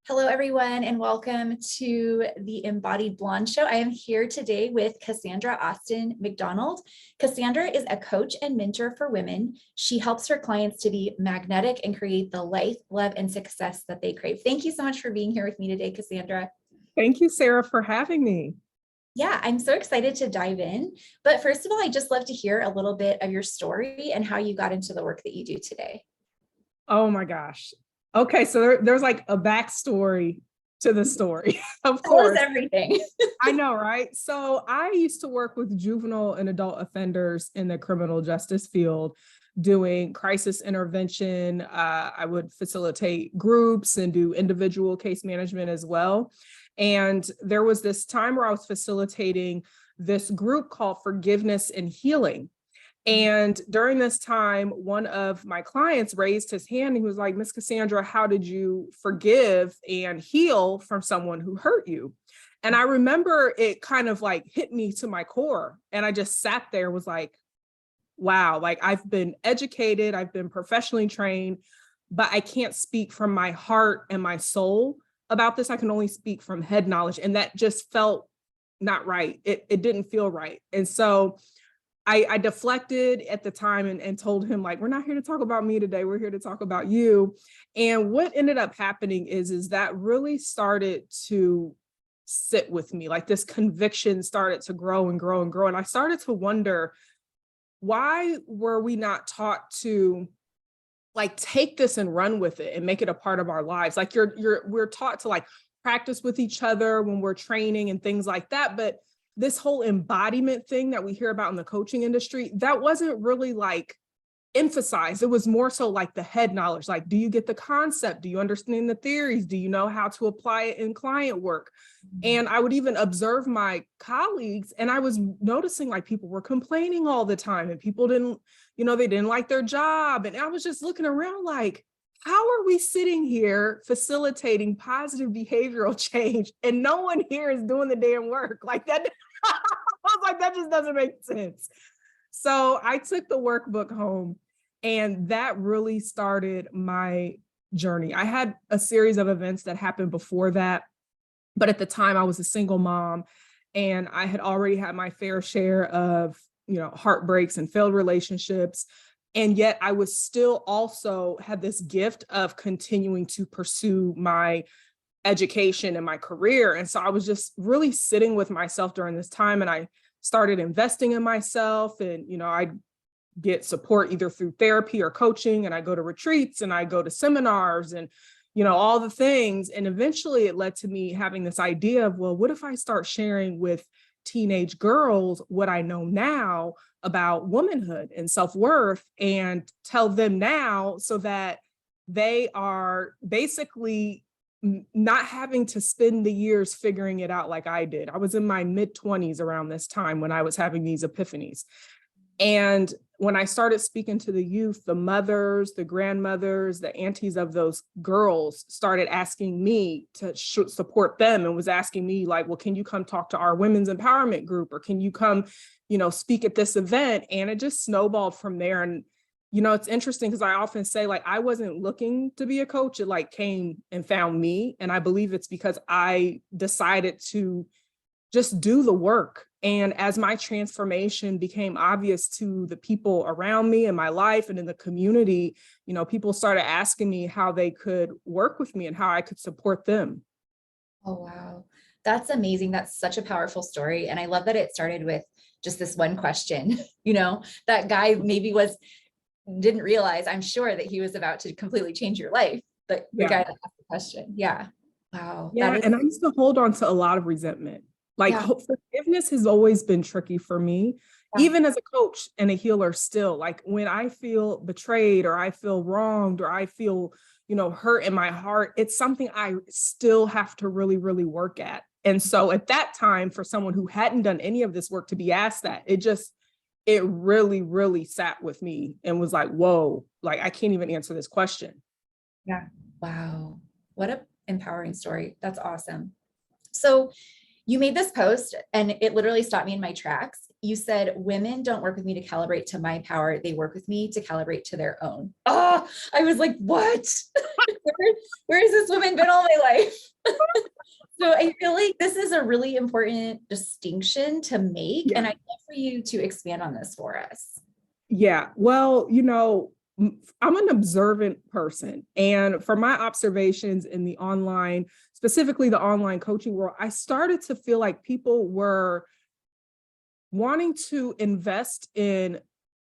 Hello, everyone, and welcome to the Embodied Blonde Show. I am here today with Casandra Austin-McDonald. Casandra is a coach and mentor for women. She helps her clients to be magnetic and create the life, love, and success that they crave. Thank you so much for being here with me today, Casandra. Thank you, Sarah, for having me. Yeah, I'm so excited to dive in. But first of all, I'd just love to hear a little bit of your story and how you got into the work that you do today. Oh my gosh. Okay, so there's like a backstory to the story, of course. Everything. I know, right? So I used to work with juvenile and adult offenders in the criminal justice field, doing crisis intervention. I would facilitate groups and do individual case management as well. And there was this time where I was facilitating this group called Forgiveness and Healing. And during this time, one of my clients raised his hand and he was like, Miss Casandra, how did you forgive and heal from someone who hurt you? And I remember it kind of like hit me to my core. And I just sat there, was like, wow, like I've been educated, I've been professionally trained, but I can't speak from my heart and my soul about this. I can only speak from head knowledge. And that just felt not right. It didn't feel right. And so I deflected at the time and told him, like, we're not here to talk about me today. We're here to talk about you. And what ended up happening is that really started to sit with me. Like this conviction started to grow and grow and grow. And I started to wonder, why were we not taught to like take this and run with it and make it a part of our lives? Like we're taught to like practice with each other when we're training and things like that. But this whole embodiment thing that we hear about in the coaching industry, that wasn't really like emphasized. It was more so like the head knowledge. Like, do you get the concept? Do you understand the theories? Do you know how to apply it in client work? And I would even observe my colleagues and I was noticing like people were complaining all the time and people didn't, they didn't like their job. And I was just looking around like, how are we sitting here facilitating positive behavioral change and no one here is doing the damn work? Like that, I was like, that just doesn't make sense. So I took the workbook home and that really started my journey. I had a series of events that happened before that, but at the time I was a single mom and I had already had my fair share of, heartbreaks and failed relationships. And yet I was still also had this gift of continuing to pursue my education and my career. And so I was just really sitting with myself during this time and I started investing in myself and, I get support either through therapy or coaching and I go to retreats and I go to seminars and, all the things. And eventually it led to me having this idea of, well, what if I start sharing with teenage girls what I know now about womanhood and self-worth and tell them now so that they are basically not having to spend the years figuring it out like I did. I was in my mid-20s around this time when I was having these epiphanies. And when I started speaking to the youth, the mothers, the grandmothers, the aunties of those girls started asking me to support them and was asking me like, well, can you come talk to our women's empowerment group? Or can you come, speak at this event? And it just snowballed from there. And, it's interesting because I often say like, I wasn't looking to be a coach. It like came and found me. And I believe it's because I decided to just do the work. And as my transformation became obvious to the people around me in my life and in the community, people started asking me how they could work with me and how I could support them. Oh, wow. That's amazing. That's such a powerful story. And I love that it started with just this one question, that guy maybe didn't realize, I'm sure, that he was about to completely change your life. The guy that asked the question. Yeah. Wow. Yeah. And I used to hold on to a lot of resentment. Like forgiveness has always been tricky for me, even as a coach and a healer still. Like when I feel betrayed or I feel wronged or I feel, hurt in my heart, it's something I still have to really, really work at. And so at that time, for someone who hadn't done any of this work to be asked that, it really, really sat with me and was like, whoa, like I can't even answer this question. Yeah. Wow. What an empowering story. That's awesome. So you made this post and it literally stopped me in my tracks. you said, women don't work with me to calibrate to my power. They work with me to calibrate to their own. Oh, I was like, what? where has this woman been all my life? So I feel like this is a really important distinction to make. Yeah. And I'd love for you to expand on this for us. Yeah. Well, I'm an observant person. And from my observations in the online, specifically the online coaching world, I started to feel like people were wanting to invest in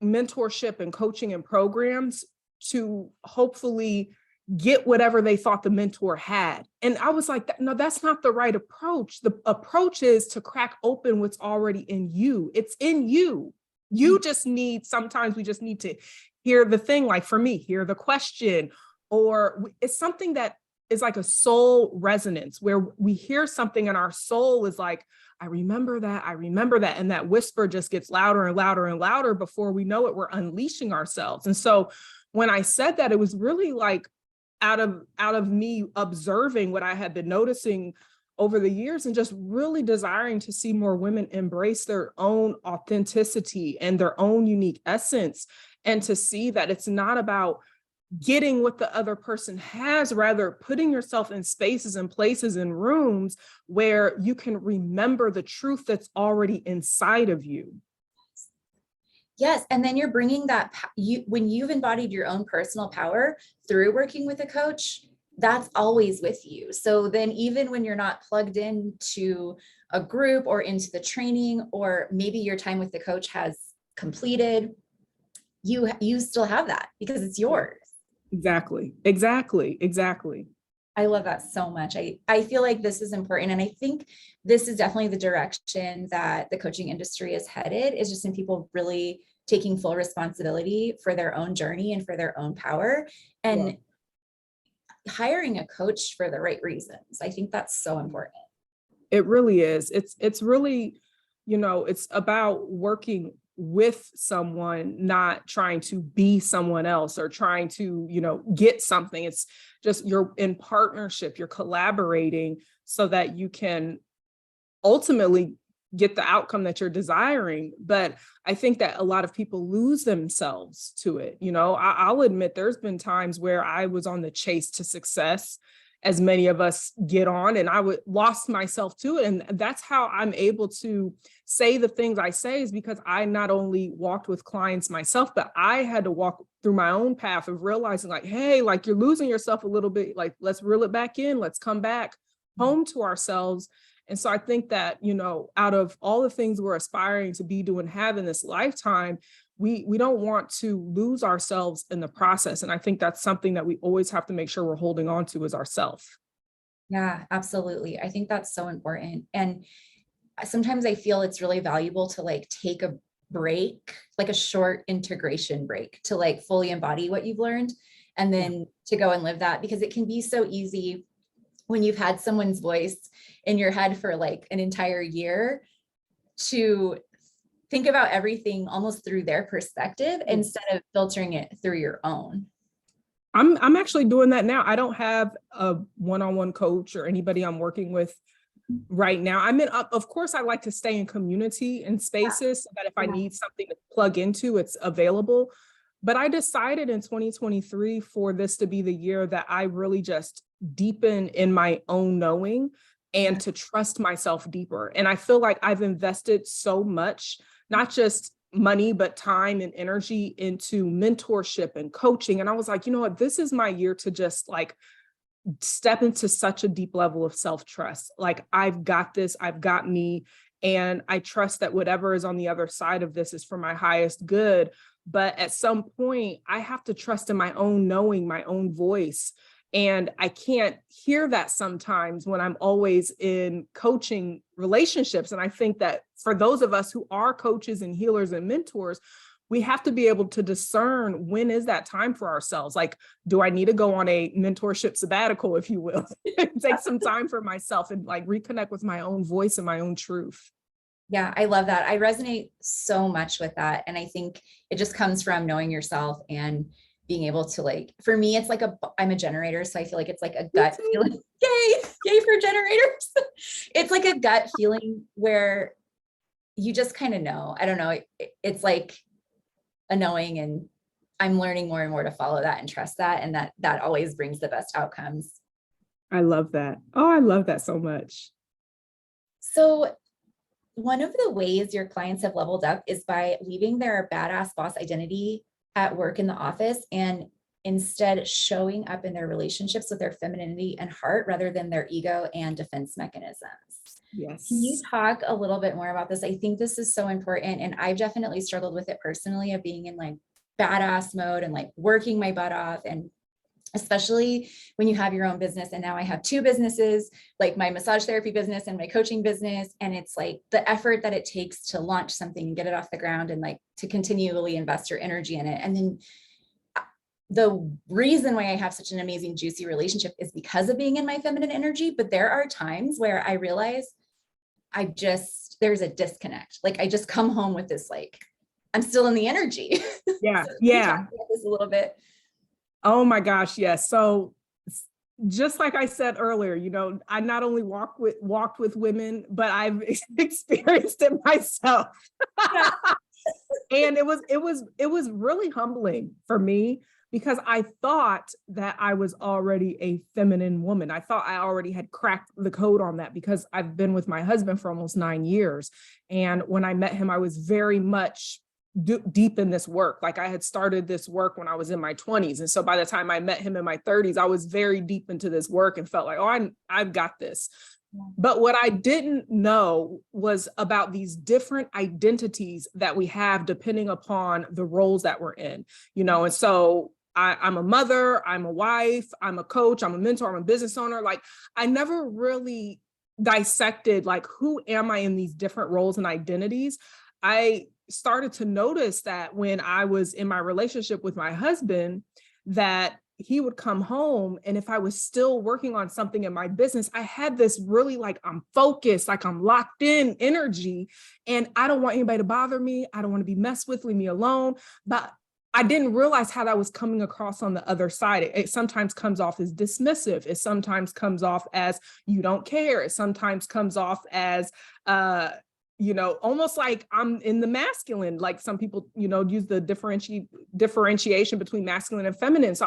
mentorship and coaching and programs to hopefully get whatever they thought the mentor had. And I was like, no, that's not the right approach. The approach is to crack open what's already in you. It's in you. You just need, sometimes we just need to hear the thing, like for me, hear the question, or it's something that is like a soul resonance where we hear something and our soul is like, I remember that. And that whisper just gets louder and louder and louder. Before we know it, we're unleashing ourselves. And so when I said that, it was really like out of me observing what I had been noticing over the years and just really desiring to see more women embrace their own authenticity and their own unique essence, and to see that it's not about getting what the other person has, rather putting yourself in spaces and places and rooms where you can remember the truth that's already inside of you. Yes. And then you're bringing that, when you've embodied your own personal power through working with a coach, that's always with you. So then even when you're not plugged into a group or into the training, or maybe your time with the coach has completed, you still have that because it's yours. Exactly. I love that so much. I feel like this is important. And I think this is definitely the direction that the coaching industry is headed, is just in people really taking full responsibility for their own journey and for their own power, and hiring a coach for the right reasons. I think that's so important. It really is. It's really, it's about working with someone, not trying to be someone else or trying to, get something. It's just you're in partnership, you're collaborating so that you can ultimately get the outcome that you're desiring. But I think that a lot of people lose themselves to it. I'll admit there's been times where I was on the chase to success, as many of us get on, and I would lost myself to it. And that's how I'm able to say the things I say, is because I not only walked with clients myself, but I had to walk through my own path of realizing like, hey, like you're losing yourself a little bit, like let's reel it back in, let's come back home to ourselves. And so I think that, out of all the things we're aspiring to be, do, and have in this lifetime, we don't want to lose ourselves in the process. And I think that's something that we always have to make sure we're holding on to, is ourself. Yeah, absolutely. I think that's so important. And sometimes I feel it's really valuable to like take a break, like a short integration break, to like fully embody what you've learned and then to go and live that, because it can be so easy when you've had someone's voice in your head for like an entire year to think about everything almost through their perspective instead of filtering it through your own. I'm actually doing that now. I don't have a one-on-one coach or anybody I'm working with right now. Of course, I like to stay in community and spaces so that if I need something to plug into, it's available. But I decided in 2023 for this to be the year that I really just deepen in my own knowing and to trust myself deeper. And I feel like I've invested so much, not just money, but time and energy into mentorship and coaching. And I was like, you know what, this is my year to just like step into such a deep level of self-trust. Like, I've got this, I've got me, and I trust that whatever is on the other side of this is for my highest good. But at some point, I have to trust in my own knowing, my own voice. And I can't hear that sometimes when I'm always in coaching relationships. And I think that for those of us who are coaches and healers and mentors, we have to be able to discern, when is that time for ourselves? Like, do I need to go on a mentorship sabbatical, if you will, take some time for myself and like reconnect with my own voice and my own truth? Yeah, I love that. I resonate so much with that. And I think it just comes from knowing yourself and being able to, like, for me, it's like I'm a generator. So I feel like it's like a gut feeling. Yay for generators. It's like a gut feeling where you just kind of know. I don't know. It's like a knowing, and I'm learning more and more to follow that and trust that. And that always brings the best outcomes. I love that. Oh, I love that so much. So one of the ways your clients have leveled up is by leaving their badass boss identity at work in the office and instead showing up in their relationships with their femininity and heart rather than their ego and defense mechanisms. Yes. Can you talk a little bit more about this? I think this is so important. And I've definitely struggled with it personally, of being in like badass mode and like working my butt off. And especially when you have your own business. And now I have two businesses, like my massage therapy business and my coaching business. And it's like the effort that it takes to launch something and get it off the ground, and like to continually invest your energy in it. And then the reason why I have such an amazing, juicy relationship is because of being in my feminine energy. But there are times where I realize there's a disconnect. Like I just come home with this, like, I'm still in the energy. Yeah. So Yeah. talk about this a little bit. Oh my gosh. Yes. So just like I said earlier, I not only walked with women, but I've experienced it myself. Yeah. And it was really humbling for me, because I thought that I was already a feminine woman. I thought I already had cracked the code on that, because I've been with my husband for almost 9 years. And when I met him, I was very much deep in this work. Like I had started this work when I was in my 20s. And so by the time I met him in my 30s, I was very deep into this work and felt like, oh, I've got this. Yeah. But what I didn't know was about these different identities that we have depending upon the roles that we're in, and so I'm a mother, I'm a wife, I'm a coach, I'm a mentor, I'm a business owner. Like I never really dissected, like, who am I in these different roles and identities? I started to notice that when I was in my relationship with my husband, that he would come home, and if I was still working on something in my business, I had this really like, I'm focused, like I'm locked in energy, and I don't want anybody to bother me. I don't want to be messed with, leave me alone. But I didn't realize how that was coming across on the other side. It sometimes comes off as dismissive. It sometimes comes off as you don't care. It sometimes comes off as, almost like I'm in the masculine, like some people, use the differentiation between masculine and feminine. So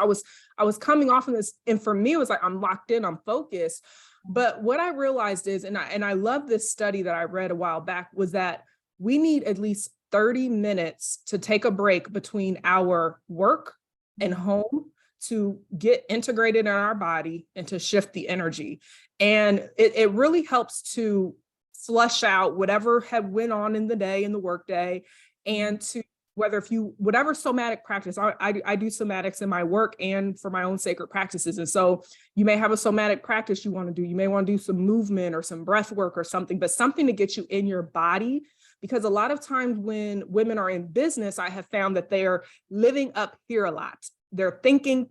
I was coming off of this. And for me, it was like, I'm locked in, I'm focused. But what I realized is, and I love this study that I read a while back, was that we need at least 30 minutes to take a break between our work and home to get integrated in our body and to shift the energy. And it really helps to flush out whatever had went on in the day, in the work day, and to whatever somatic practice, I do somatics in my work and for my own sacred practices. And so you may have a somatic practice you want to do. You may want to do some movement or some breath work or something, but something to get you in your body. Because a lot of times when women are in business, I have found that they are living up here a lot. They're thinking,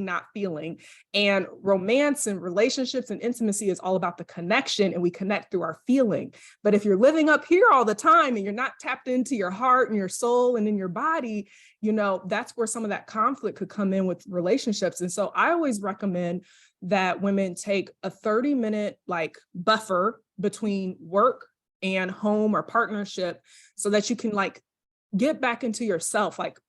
not feeling. And romance and relationships and intimacy is all about the connection, and we connect through our feeling. But if you're living up here all the time and you're not tapped into your heart and your soul and in your body, that's where some of that conflict could come in with relationships. And so I always recommend that women take a 30-minute like buffer between work and home or partnership, so that you can like get back into yourself, like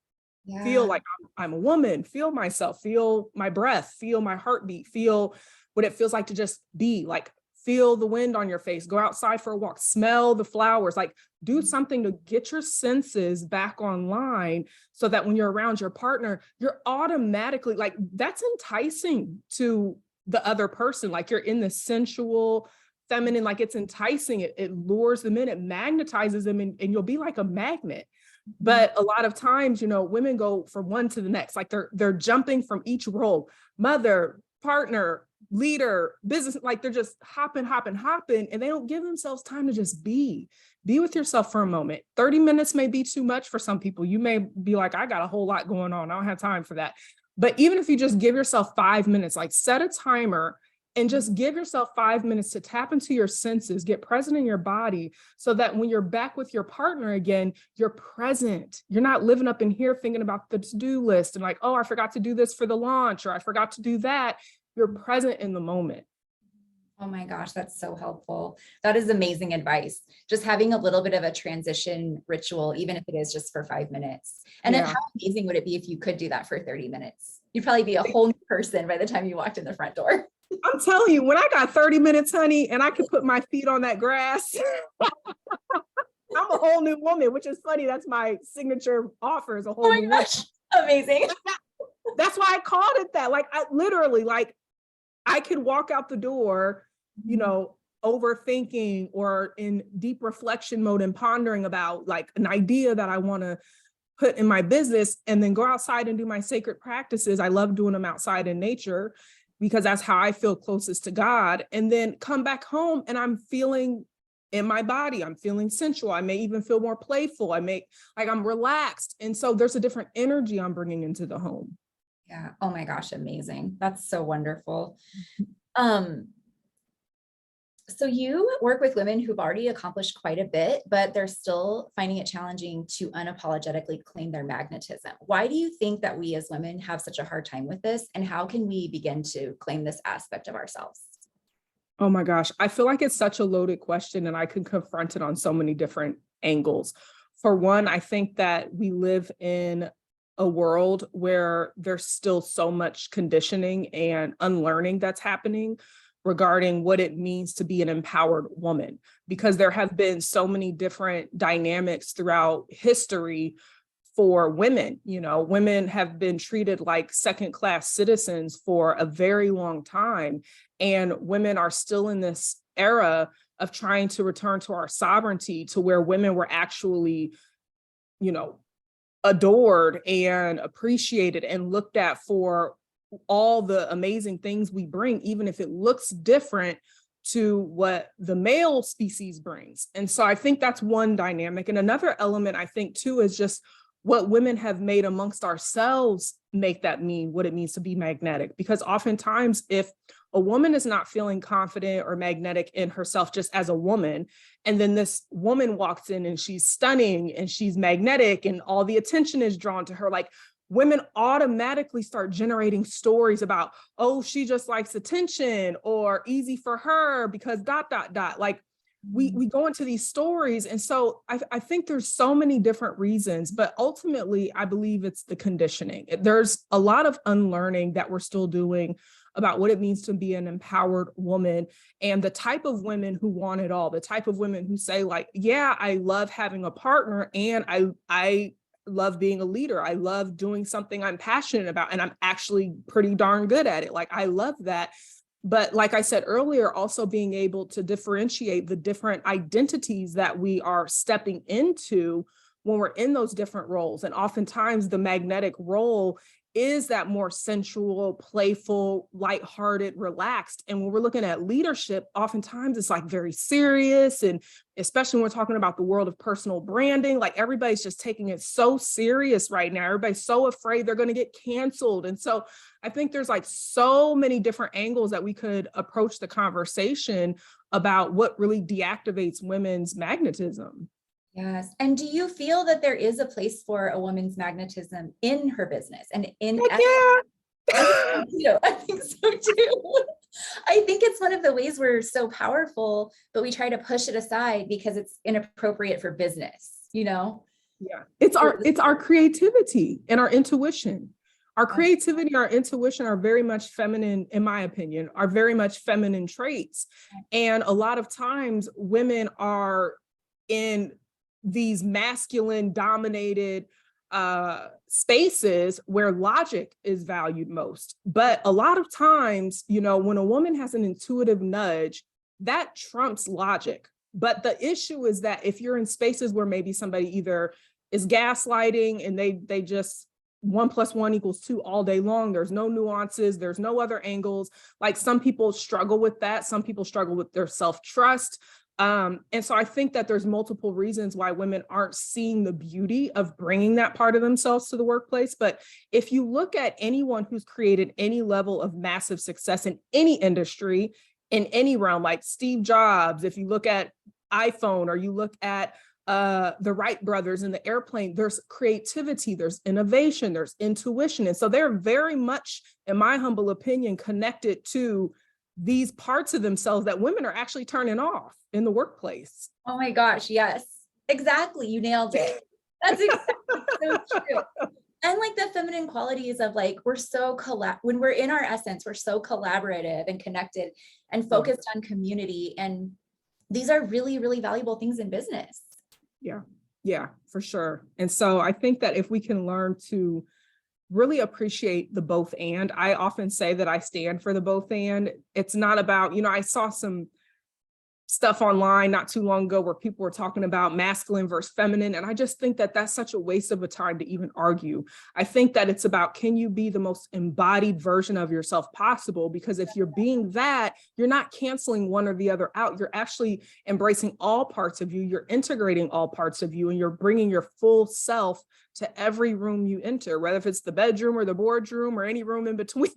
feel like I'm a woman, feel myself, feel my breath, feel my heartbeat, feel what it feels like to just be, like feel the wind on your face, go outside for a walk, smell the flowers, like do something to get your senses back online, so that when you're around your partner, you're automatically like, that's enticing to the other person. Like you're in the sensual feminine, like it's enticing, it lures them in, it magnetizes them, and you'll be like a magnet. But a lot of times, women go from one to the next, like they're jumping from each role, mother, partner, leader, business, like they're just hopping, and they don't give themselves time to just be with yourself for a moment. 30 minutes may be too much for some people. You may be like, I got a whole lot going on, I don't have time for that. But even if you just give yourself 5 minutes, like set a timer and just give yourself 5 minutes to tap into your senses, get present in your body, so that when you're back with your partner again, you're present. You're not living up in here thinking about the to-do list and like, oh, I forgot to do this for the launch, or I forgot to do that. You're present in the moment. Oh my gosh, that's so helpful. That is amazing advice. Just having a little bit of a transition ritual, even if it is just for 5 minutes. And then Yeah. how amazing would it be if you could do that for 30 minutes? You'd probably be a whole new person by the time you walked in the front door. I'm telling you, when I got 30 minutes, honey, and I could put my feet on that grass, I'm a whole new woman, which is funny. That's my signature offer, is a Oh whole my new woman. gosh, amazing. That's why I called it that. Like, I literally, like, I could walk out the door, you know, overthinking or in deep reflection mode and pondering about like an idea that I want to put in my business, and then go outside and do my sacred practices. I love doing them outside in nature because that's how I feel closest to God. And then come back home and I'm feeling in my body, I'm feeling sensual. I may even feel more playful. I'm relaxed. And so there's a different energy I'm bringing into the home. Yeah. Oh my gosh, amazing. That's so wonderful. Um, so you work with women who've already accomplished quite a bit, but they're still finding it challenging to unapologetically claim their magnetism. Why do you think that we as women have such a hard time with this? And how can we begin to claim this aspect of ourselves? Oh my gosh, I feel like it's such a loaded question and I can confront it on so many different angles. For one, I think that we live in a world where there's still so much conditioning and unlearning that's happening regarding what it means to be an empowered woman, because there have been so many different dynamics throughout history for women. You know, women have been treated like second-class citizens for a very long time, and women are still in this era of trying to return to our sovereignty, to where women were actually, you know, adored and appreciated and looked at for all the amazing things we bring, even if it looks different to what the male species brings. And so I think that's one dynamic. And another element, I think, too, is just what women have made amongst ourselves make that mean what it means to be magnetic. Because oftentimes, if a woman is not feeling confident or magnetic in herself just as a woman, and then this woman walks in and she's stunning and she's magnetic and all the attention is drawn to her, like, women automatically start generating stories about, oh, she just likes attention, or easy for her because ... Like, we go into these stories. And so I think there's so many different reasons, but ultimately I believe it's the conditioning. There's a lot of unlearning that we're still doing about what it means to be an empowered woman, and the type of women who want it all, the type of women who say, like, yeah, I love having a partner, and I love being a leader. I love doing something I'm passionate about, and I'm actually pretty darn good at it. Like, I love that. But like I said earlier, also being able to differentiate the different identities that we are stepping into when we're in those different roles. And oftentimes the magnetic role is that more sensual, playful, lighthearted, relaxed. And when we're looking at leadership, oftentimes it's like very serious. And especially when we're talking about the world of personal branding, like, everybody's just taking it so serious right now. Everybody's so afraid they're going to get canceled. And so I think there's like so many different angles that we could approach the conversation about what really deactivates women's magnetism. Yes. And do you feel that there is a place for a woman's magnetism in her business and in? Heck yeah. I think so too. I think it's one of the ways we're so powerful, but we try to push it aside because it's inappropriate for business, you know? Yeah. It's our creativity and our intuition. Our creativity, our intuition are very much feminine, in my opinion, are very much feminine traits. And a lot of times women are in these masculine dominated spaces where logic is valued most. But a lot of times, you know, when a woman has an intuitive nudge, that trumps logic. But the issue is that if you're in spaces where maybe somebody either is gaslighting and they just 1 + 1 = 2 all day long, there's no nuances, there's no other angles. Like, some people struggle with that. Some people struggle with their self-trust. And so I think that there's multiple reasons why women aren't seeing the beauty of bringing that part of themselves to the workplace. But if you look at anyone who's created any level of massive success in any industry, in any realm, like Steve Jobs, if you look at iPhone, or you look at the Wright brothers in the airplane, there's creativity, there's innovation, there's intuition. And so they're very much, in my humble opinion, connected to these parts of themselves that women are actually turning off in the workplace. Oh my gosh, yes, exactly. You nailed it. That's exactly so true. And like the feminine qualities of like, we're so when we're in our essence, we're so collaborative and connected and focused on community. And these are really, really valuable things in business. Yeah, yeah, for sure. And so I think that if we can learn to really appreciate the both and, I often say that I stand for the both and. It's not about, I saw some stuff online not too long ago where people were talking about masculine versus feminine. And I just think that that's such a waste of a time to even argue. I think that it's about, can you be the most embodied version of yourself possible? Because if you're being that, you're not canceling one or the other out. You're actually embracing all parts of you. You're integrating all parts of you, and you're bringing your full self to every room you enter, whether if it's the bedroom or the boardroom or any room in between.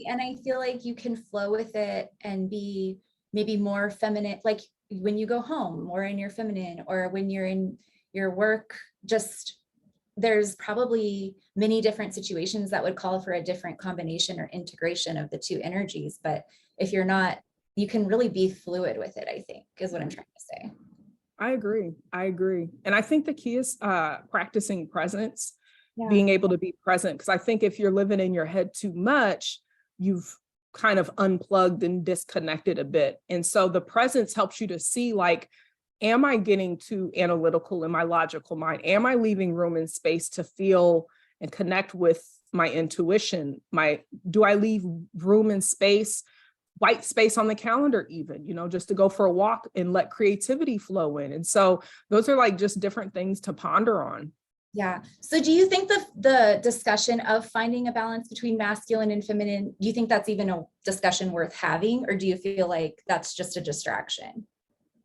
And I feel like you can flow with it and be maybe more feminine, like when you go home, more in your feminine, or when you're in your work, just there's probably many different situations that would call for a different combination or integration of the two energies. But if you're not, you can really be fluid with it, I think, is what I'm trying to say. I agree. And I think the key is practicing presence, Yeah. being able to be present. Because I think if you're living in your head too much, you've kind of unplugged and disconnected a bit. And so the presence helps you to see, like, am I getting too analytical in my logical mind? Am I leaving room and space to feel and connect with my intuition? Do I leave room and space, white space on the calendar even, just to go for a walk and let creativity flow in? And so those are like just different things to ponder on. Yeah. So do you think the discussion of finding a balance between masculine and feminine, do you think that's even a discussion worth having, or do you feel like that's just a distraction?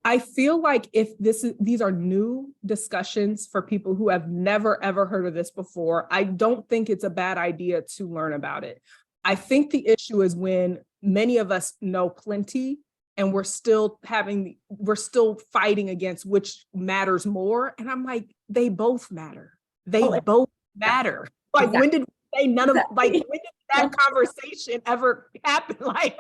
I feel like if these are new discussions for people who have never, ever heard of this before, I don't think it's a bad idea to learn about it. I think the issue is when many of us know plenty and we're still fighting against which matters more. And I'm like, they both matter. They both matter. Like, exactly. When did we say none of, like, when did that conversation ever happen? Like,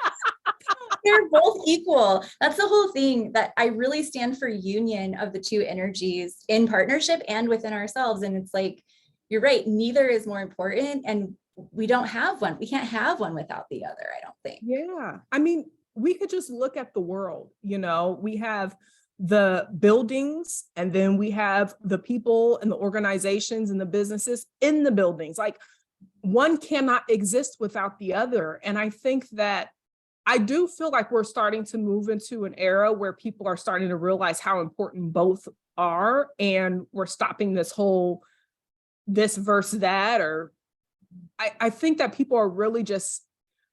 they're both equal. That's the whole thing, that I really stand for union of the two energies in partnership and within ourselves. And it's like, you're right, neither is more important. And we don't have one. We can't have one without the other, I don't think. Yeah. I mean, we could just look at the world, we have the buildings, and then we have the people and the organizations and the businesses in the buildings. Like, one cannot exist without the other. And I think that I do feel like we're starting to move into an era where people are starting to realize how important both are. And we're stopping this whole this versus that, or I think that people are really just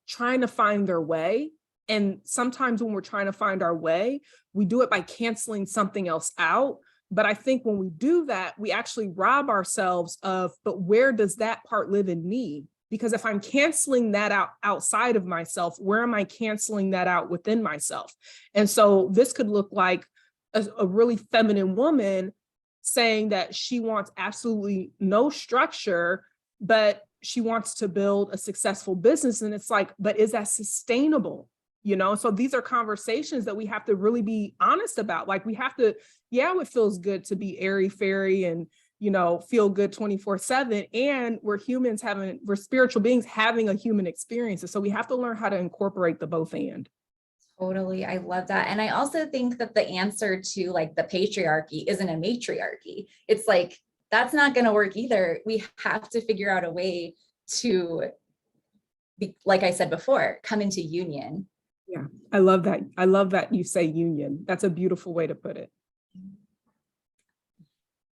trying to find their way. And sometimes when we're trying to find our way, we do it by canceling something else out. But I think when we do that, we actually rob ourselves of, but where does that part live in me? Because if I'm canceling that out outside of myself, where am I canceling that out within myself? And so this could look like a really feminine woman saying that she wants absolutely no structure, but she wants to build a successful business. And it's like, but is that sustainable? So these are conversations that we have to really be honest about. Like, we have to, it feels good to be airy fairy and, feel good 24/7. And we're spiritual beings having a human experience. And so we have to learn how to incorporate the both and. Totally. I love that. And I also think that the answer to like the patriarchy isn't a matriarchy. It's like, that's not going to work either. We have to figure out a way to be, like I said before, come into union. Yeah, I love that. I love that you say union. That's a beautiful way to put it.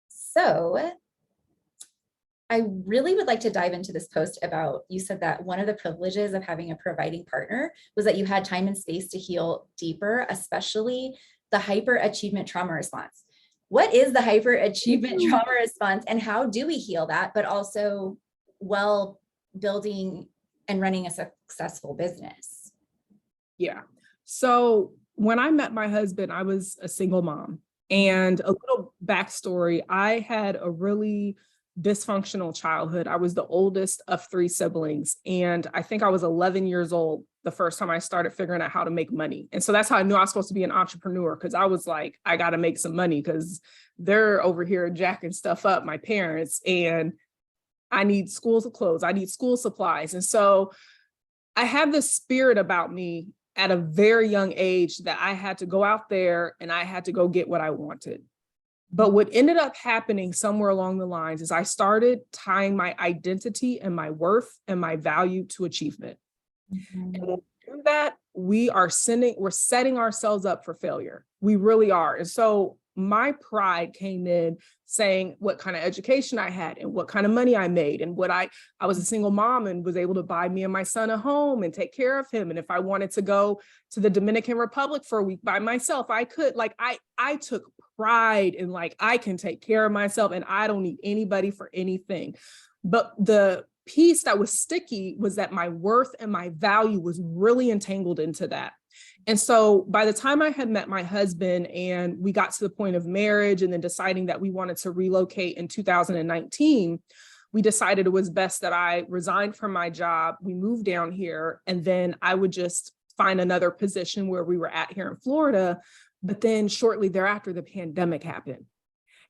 So I really would like to dive into this post about, you said that one of the privileges of having a providing partner was that you had time and space to heal deeper, especially the hyperachievement trauma response. What is the hyperachievement trauma response, and how do we heal that, but also while building and running a successful business? Yeah. So when I met my husband, I was a single mom. And a little backstory, I had a really dysfunctional childhood. I was the oldest of 3 siblings. And I think I was 11 years old the first time I started figuring out how to make money. And so that's how I knew I was supposed to be an entrepreneur, because I was like, I got to make some money because they're over here jacking stuff up, my parents, and I need schools of clothes. I need school supplies. And so I had this spirit about me at a very young age that I had to go out there and I had to go get what I wanted. But what ended up happening somewhere along the lines is I started tying my identity and my worth and my value to achievement. And when we do that, we're setting ourselves up for failure. We really are. And so my pride came in saying what kind of education I had and what kind of money I made, and what I was a single mom and was able to buy me and my son a home and take care of him. And if I wanted to go to the Dominican Republic for a week by myself, I could. Like I took pride in like, I can take care of myself and I don't need anybody for anything. But the piece that was sticky was that my worth and my value was really entangled into that. And so by the time I had met my husband and we got to the point of marriage and then deciding that we wanted to relocate in 2019, we decided it was best that I resigned from my job. We moved down here, and then I would just find another position where we were at here in Florida. But then shortly thereafter, the pandemic happened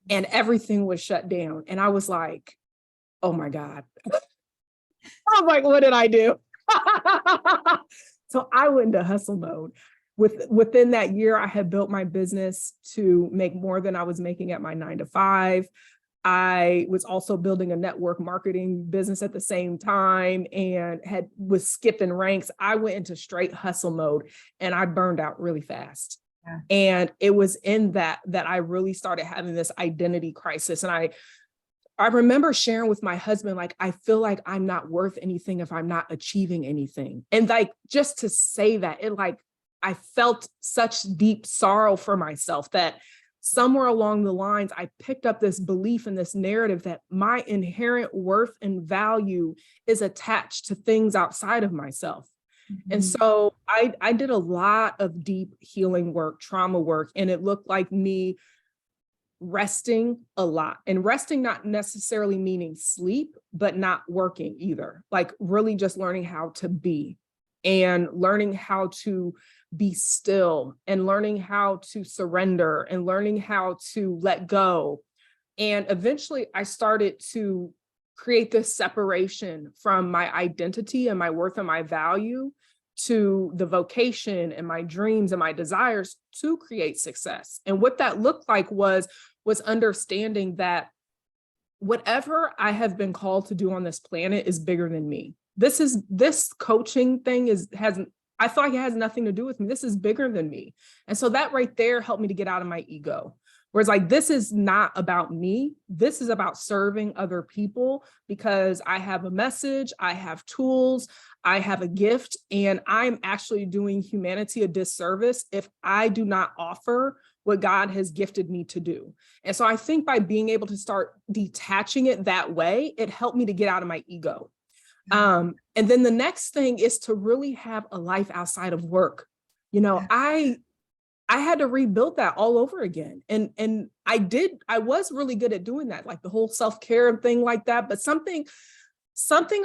and everything was shut down. And I was like, oh my God. I'm like, what did I do? So I went into hustle mode. Within that year, I had built my business to make more than I was making at my 9-to-5. I was also building a network marketing business at the same time and was skipping ranks. I went into straight hustle mode and I burned out really fast. Yeah. And it was in that I really started having this identity crisis. And I remember sharing with my husband, like, I feel like I'm not worth anything if I'm not achieving anything. And like, just to say that, I felt such deep sorrow for myself that somewhere along the lines, I picked up this belief and this narrative that my inherent worth and value is attached to things outside of myself. Mm-hmm. And so I did a lot of deep healing work, trauma work, and it looked like me resting a lot, and resting not necessarily meaning sleep, but not working either. Like really just learning how to be, and learning how to be still, and learning how to surrender, and learning how to let go. And eventually I started to create this separation from my identity and my worth and my value to the vocation and my dreams and my desires to create success. And what that looked like was understanding that whatever I have been called to do on this planet is bigger than me. This coaching thing I feel like it has nothing to do with me. This is bigger than me. And so that right there helped me to get out of my ego. Whereas like, this is not about me. This is about serving other people, because I have a message, I have tools, I have a gift, and I'm actually doing humanity a disservice if I do not offer what God has gifted me to do. And so I think by being able to start detaching it that way, it helped me to get out of my ego. And then the next thing is to really have a life outside of work. You know, I had to rebuild that all over again. And I was really good at doing that, like the whole self-care thing like that. But something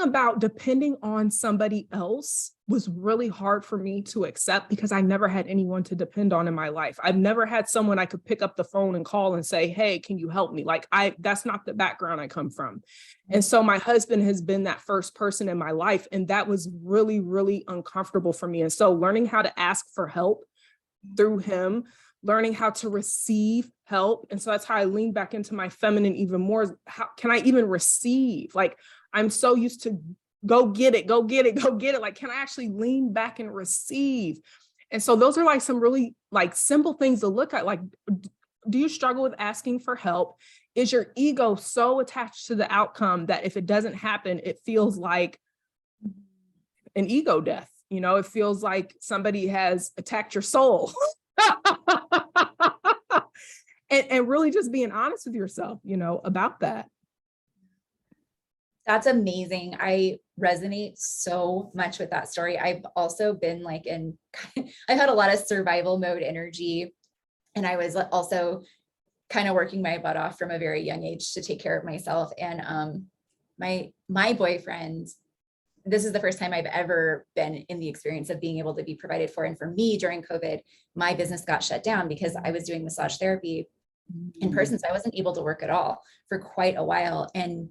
about depending on somebody else was really hard for me to accept, because I never had anyone to depend on in my life. I've never had someone I could pick up the phone and call and say, hey, can you help me? Like that's not the background I come from. And so my husband has been that first person in my life. And that was really, really uncomfortable for me. And so learning how to ask for help through him, learning how to receive help. And so that's how I lean back into my feminine even more. How can I even receive? Like, I'm so used to go get it. Like, can I actually lean back and receive? And so those are like some really like simple things to look at. Like, do you struggle with asking for help? Is your ego so attached to the outcome that if it doesn't happen, it feels like an ego death? You know, it feels like somebody has attacked your soul. and really just being honest with yourself, you know, about that. That's amazing. I resonate so much with that story. I've also been like I had a lot of survival mode energy, and I was also kind of working my butt off from a very young age to take care of myself. And my boyfriend, this is the first time I've ever been in the experience of being able to be provided for. And for me, during COVID, my business got shut down because I was doing massage therapy in person. So I wasn't able to work at all for quite a while. And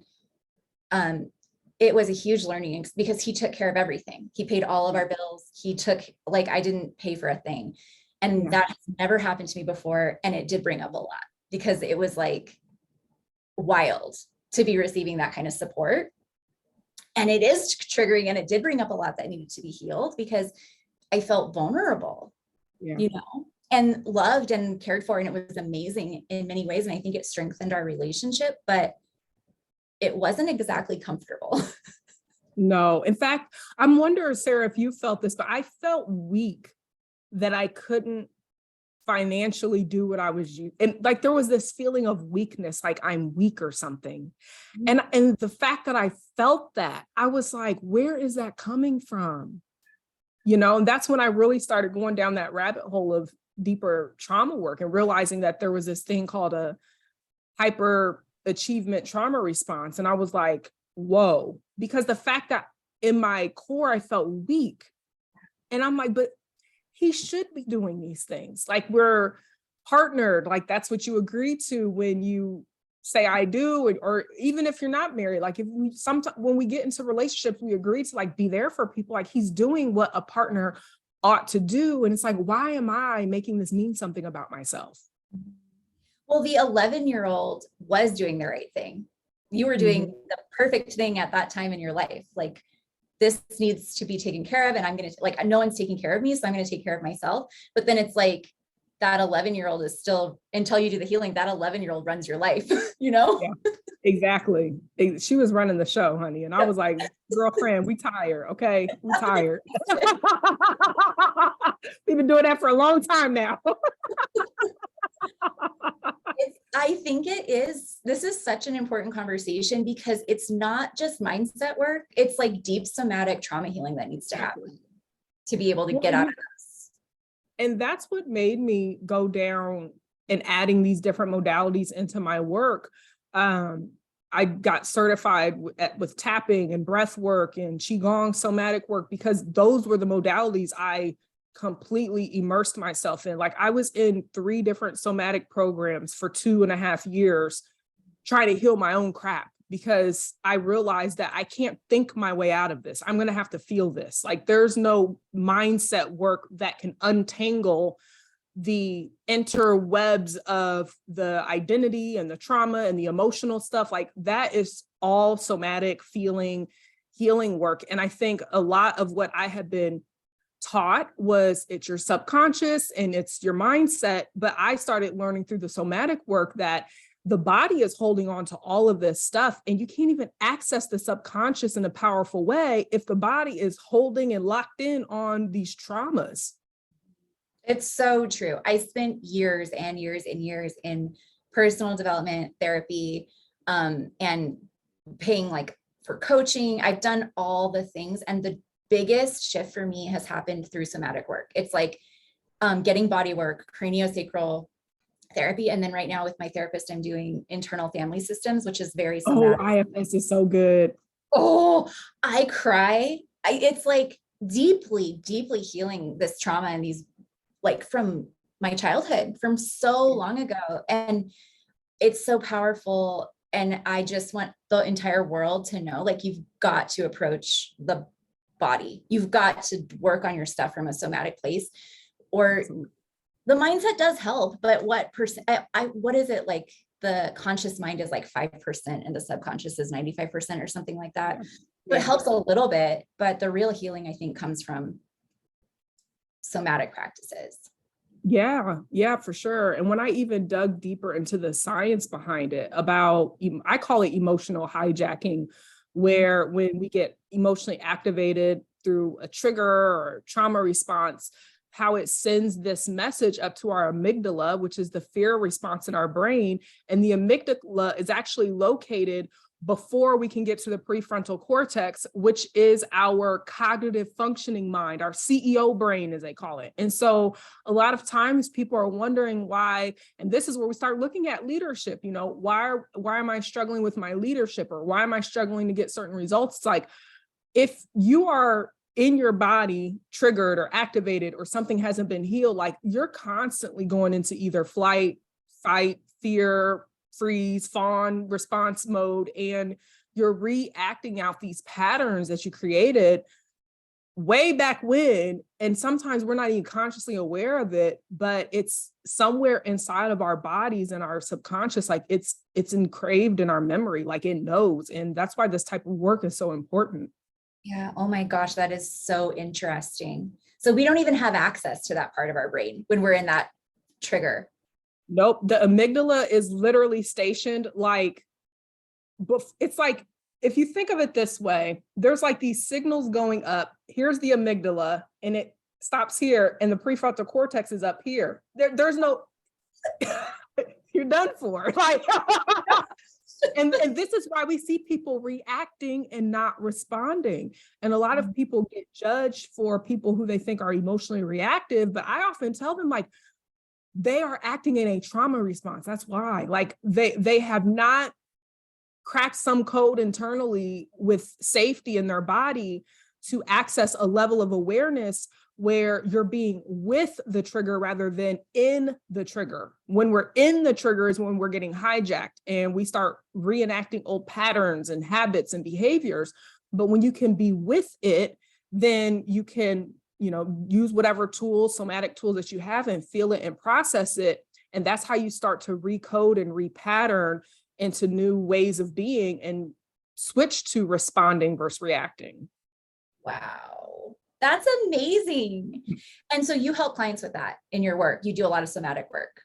it was a huge learning because he took care of everything. He paid all of our bills. He took, like, I didn't pay for a thing. And that has never happened to me before. And it did bring up a lot because it was like wild to be receiving that kind of support. And it is triggering, and it did bring up a lot that needed to be healed because I felt vulnerable, you know, and loved and cared for. And it was amazing in many ways. And I think it strengthened our relationship, but it wasn't exactly comfortable. No, in fact, I'm wondering, Sarah, if you felt this, but I felt weak that I couldn't financially do what I was used. And like, there was this feeling of weakness, like I'm weak or something. And the fact that I felt that, I was like, where is that coming from? You know, and that's when I really started going down that rabbit hole of deeper trauma work and realizing that there was this thing called a hyper achievement trauma response. And I was like, whoa, because the fact that in my core, I felt weak. And I'm like, but he should be doing these things. Like, we're partnered. Like, that's what you agree to when you say I do, or even if you're not married, like if we sometimes when we get into relationships, we agree to like be there for people. Like, he's doing what a partner ought to do. And it's like, why am I making this mean something about myself? Well, the 11-year-old was doing the right thing. You were doing the perfect thing at that time in your life. Like, this needs to be taken care of. And I'm going to, like, no one's taking care of me, so I'm going to take care of myself. But then it's like, that 11-year-old is still, until you do the healing, that 11-year-old runs your life, you know? Yeah, exactly. She was running the show, honey. And I was like, girlfriend, we tired. Okay. We tired. We've been doing that for a long time now. I think it is. This is such an important conversation because it's not just mindset work. It's like deep somatic trauma healing that needs to happen to be able to get out of this. And that's what made me go down and adding these different modalities into my work. I got certified with tapping and breath work and Qigong somatic work because those were the modalities I completely immersed myself in. Like, I was in 3 different somatic programs for 2.5 years trying to heal my own crap because I realized that I can't think my way out of this. I'm going to have to feel this. Like, there's no mindset work that can untangle the interwebs of the identity and the trauma and the emotional stuff. Like, that is all somatic healing work. And I think a lot of what I had been taught was it's your subconscious and it's your mindset. But I started learning through the somatic work that the body is holding on to all of this stuff, and you can't even access the subconscious in a powerful way if the body is holding and locked in on these traumas. It's so true. I spent years and years and years in personal development therapy, and paying like for coaching. I've done all the things, and the biggest shift for me has happened through somatic work. It's like getting body work, craniosacral therapy. And then right now with my therapist, I'm doing internal family systems, which is very somatic. Oh, IFS is so good. Oh, I cry. It's like deeply, deeply healing this trauma and these, like, from my childhood, from so long ago. And it's so powerful. And I just want the entire world to know, like, you've got to approach the body. You've got to work on your stuff from a somatic place, or the mindset does help. But what percent, what is it, like, the conscious mind is like 5% and the subconscious is 95% or something like that. Yeah. It helps a little bit, but the real healing, I think, comes from somatic practices. Yeah, for sure. And when I even dug deeper into the science behind it about, I call it emotional hijacking, where when we get emotionally activated through a trigger or trauma response, how it sends this message up to our amygdala, which is the fear response in our brain. And the amygdala is actually located before we can get to the prefrontal cortex, which is our cognitive functioning mind, our CEO brain, as they call it. And so a lot of times people are wondering why, and this is where we start looking at leadership, you know, why am I struggling with my leadership, or why am I struggling to get certain results? It's like, if you are in your body triggered or activated, or something hasn't been healed, like you're constantly going into either flight, fight, fear, freeze, fawn response mode, and you're reacting out these patterns that you created way back when. And sometimes we're not even consciously aware of it, but it's somewhere inside of our bodies and our subconscious, like it's engraved in our memory, like it knows. And that's why this type of work is so important. Yeah. Oh my gosh, that is so interesting. So we don't even have access to that part of our brain when we're in that trigger. Nope. The amygdala is literally stationed like, it's like, if you think of it this way, there's like these signals going up. Here's the amygdala, and it stops here, and the prefrontal cortex is up here. There's no, you're done for. Like, and this is why we see people reacting and not responding. And a lot of people get judged for people who they think are emotionally reactive, but I often tell them, like, they are acting in a trauma response. That's why, like, they have not cracked some code internally with safety in their body to access a level of awareness where you're being with the trigger rather than in the trigger. When we're in the trigger is when we're getting hijacked and we start reenacting old patterns and habits and behaviors. But when you can be with it, then you can, you know, use whatever tools, somatic tools that you have, and feel it and process it. And that's how you start to recode and repattern into new ways of being and switch to responding versus reacting. Wow. That's amazing. And so you help clients with that in your work. You do a lot of somatic work.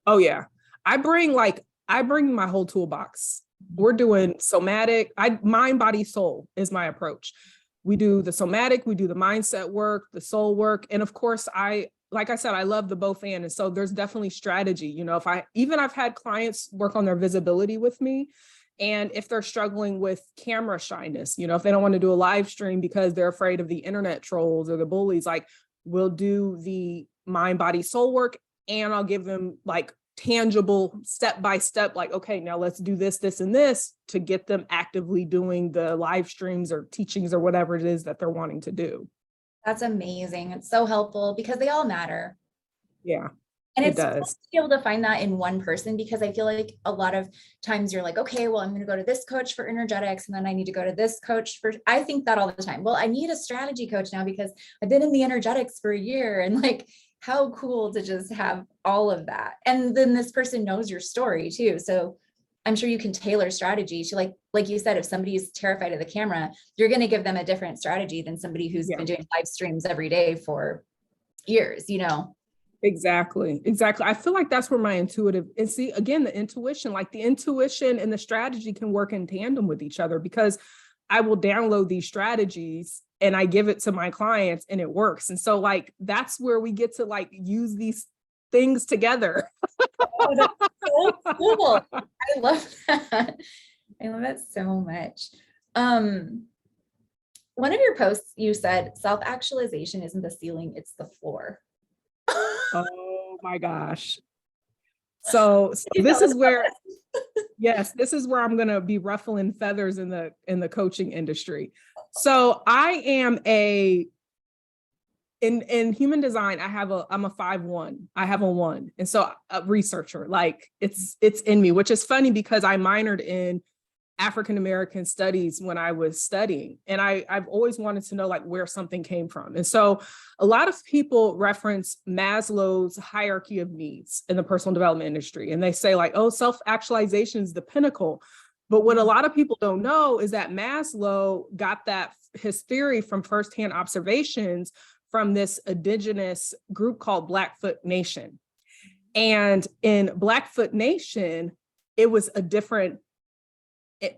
Oh yeah. I bring my whole toolbox. We're doing somatic, mind, body, soul is my approach. We do the somatic, we do the mindset work, the soul work. And of course, like I said, I love the both and so there's definitely strategy. You know, I've had clients work on their visibility with me. And if they're struggling with camera shyness, you know, if they don't want to do a live stream because they're afraid of the internet trolls or the bullies, like we'll do the mind, body, soul work. And I'll give them like tangible step-by-step, like, okay, now let's do this, this, and this to get them actively doing the live streams or teachings or whatever it is that they're wanting to do. That's amazing. It's so helpful because they all matter. Yeah. And it it's cool does. to be able to find that in one person, because I feel like a lot of times you're like, okay, well, I'm going to go to this coach for energetics, and then I need to go to this coach for, I think that all the time. Well, I need a strategy coach now because I've been in the energetics for a year, and like, how cool to just have all of that. And then this person knows your story too. So I'm sure you can tailor strategy to like you said, if somebody's terrified of the camera, you're going to give them a different strategy than somebody who's been doing live streams every day for years, you know? Exactly. I feel like that's where my intuitive, and see, again, the intuition and the strategy can work in tandem with each other, because I will download these strategies and I give it to my clients and it works. And so like, that's where we get to like use these things together. Oh, that's so cool. I love that. I love that so much. One of your posts, you said self-actualization isn't the ceiling, it's the floor. Oh my gosh. So this is where, yes, this is where I'm going to be ruffling feathers in the coaching industry. So I am in human design, I'm a 5-1. I have a 1. And so a researcher, like it's in me, which is funny because I minored in African-American studies when I was studying. And I've always wanted to know like where something came from. And so a lot of people reference Maslow's hierarchy of needs in the personal development industry. And they say like, oh, self-actualization is the pinnacle. But what a lot of people don't know is that Maslow got his theory from firsthand observations from this indigenous group called Blackfoot Nation. And in Blackfoot Nation, it was a different